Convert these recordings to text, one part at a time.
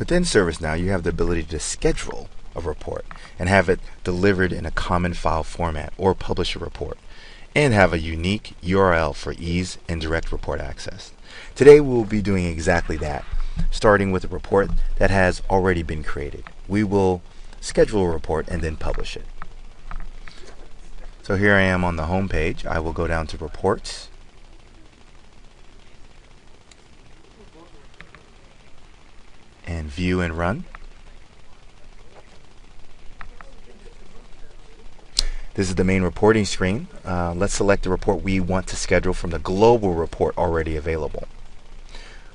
Within ServiceNow, you have the ability to schedule a report and have it delivered in a common file format or publish a report, and have a unique URL for ease and direct report access. Today we will be doing exactly that, starting with a report that has already been created. We will schedule a report and then publish it. So here I am on the home page. I will go down to Reports, and View and Run. This is the main reporting screen. Let's select the report we want to schedule from the global report already available.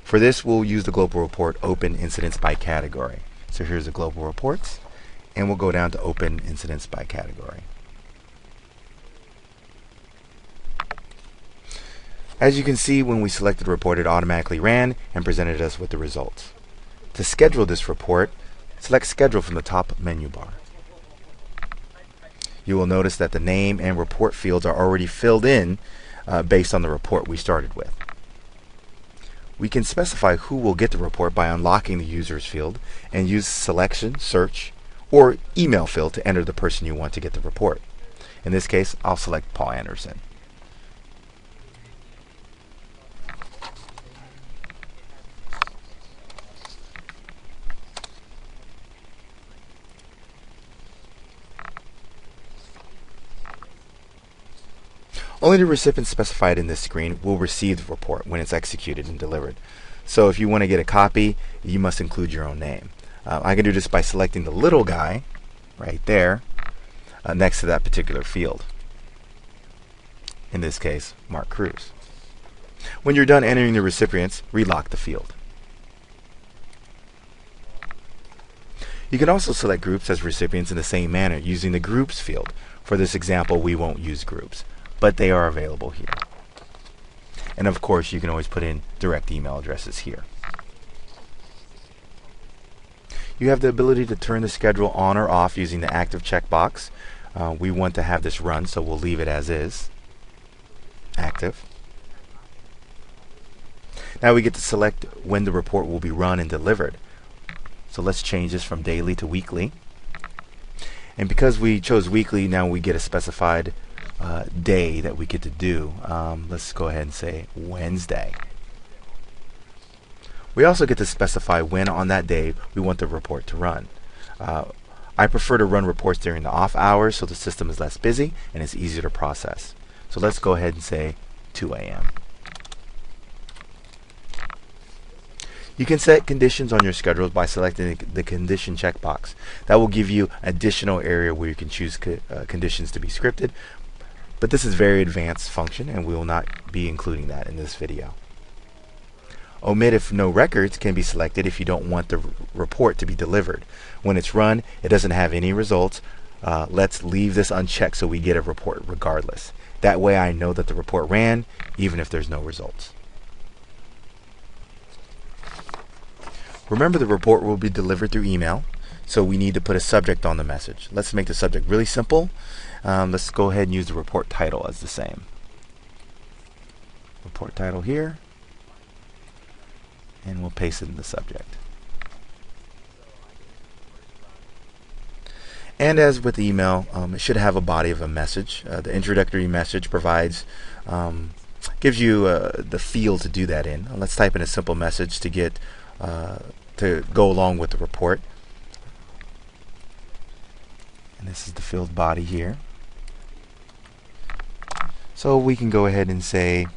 For this, we'll use the global report Open Incidents by Category. So here's the global reports, and we'll go down to Open Incidents by Category. As you can see, when we selected the report, it automatically ran and presented us with the results. To schedule this report, select Schedule from the top menu bar. You will notice that the name and report fields are already filled in based on the report we started with. We can specify who will get the report by unlocking the Users field and use Selection, Search, or Email field to enter the person you want to get the report. In this case, I'll select Paul Anderson. Only the recipient specified in this screen will receive the report when it's executed and delivered. So if you want to get a copy, you must include your own name. I can do this by selecting the little guy right there next to that particular field. In this case, Mark Cruz. When you're done entering the recipients, relock the field. You can also select groups as recipients in the same manner using the Groups field. For this example, we won't use groups, but they are available here. And of course, you can always put in direct email addresses here. You have the ability to turn the schedule on or off using the active checkbox. We want to have this run, so we'll leave it as is, active. Now we get to select when the report will be run and delivered. So let's change this from daily to weekly. And because we chose weekly, now we get a specified day that we get to do. Let's go ahead and say Wednesday. We also get to specify when on that day we want the report to run. I prefer to run reports during the off hours so the system is less busy and it's easier to process. So let's go ahead and say 2 a.m. You can set conditions on your schedules by selecting the condition checkbox. That will give you additional area where you can choose conditions to be scripted. But this is a very advanced function and we will not be including that in this video. Omit if no records can be selected if you don't want the report to be delivered. When it's run, it doesn't have any results. Let's leave this unchecked so we get a report regardless. That way I know that the report ran even if there's no results. Remember, the report will be delivered through email, so we need to put a subject on the message. Let's make the subject really simple. Let's go ahead and use the report title as the same. Report title here, and we'll paste it in the subject. And as with email, it should have a body of a message. The introductory message gives you the field to do that in. Let's type in a simple message to get to go along with the report. And this is the field body here. So we can go ahead and say,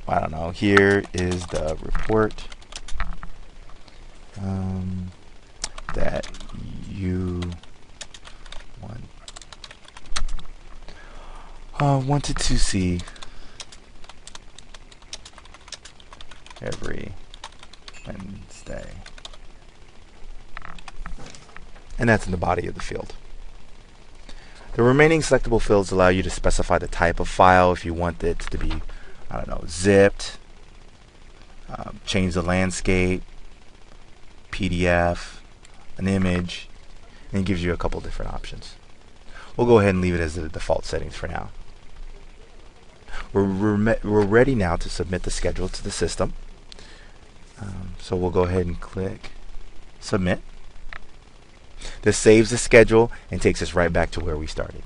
I don't know, here is the report that you wanted to see every Wednesday. And that's in the body of the field. The remaining selectable fields allow you to specify the type of file if you want it to be, I don't know, zipped, change the landscape, PDF, an image, and it gives you a couple different options. We'll go ahead and leave it as the default settings for now. We're ready now to submit the schedule to the system. So we'll go ahead and click submit. This saves the schedule and takes us right back to where we started.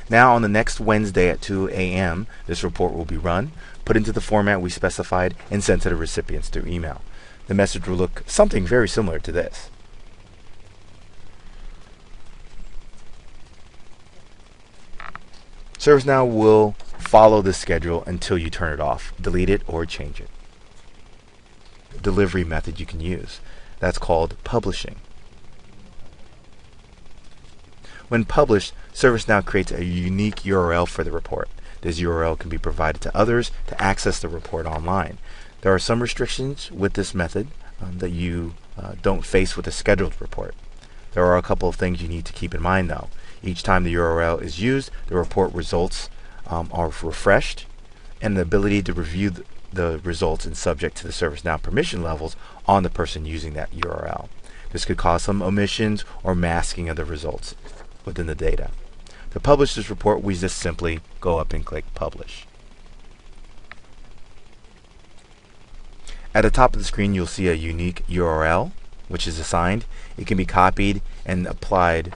Now on the next Wednesday at 2 a.m., this report will be run, put into the format we specified, and sent to the recipients through email. The message will look something very similar to this. ServiceNow will follow this schedule until you turn it off, delete it, or change it. Delivery method you can use. That's called publishing. When published, ServiceNow creates a unique URL for the report. This URL can be provided to others to access the report online. There are some restrictions with this method that you don't face with a scheduled report. There are a couple of things you need to keep in mind though. Each time the URL is used, the report results are refreshed, and the ability to review the results is subject to the ServiceNow permission levels on the person using that URL. This could cause some omissions or masking of the results within the data. To publish this report, we just simply go up and click publish. At the top of the screen, you'll see a unique URL which is assigned. It can be copied and applied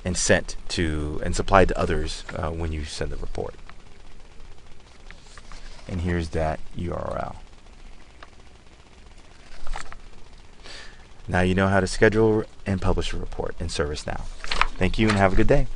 and sent to and supplied to others when you send the report. And here's that URL. Now you know how to schedule and publish a report in ServiceNow. Thank you and have a good day.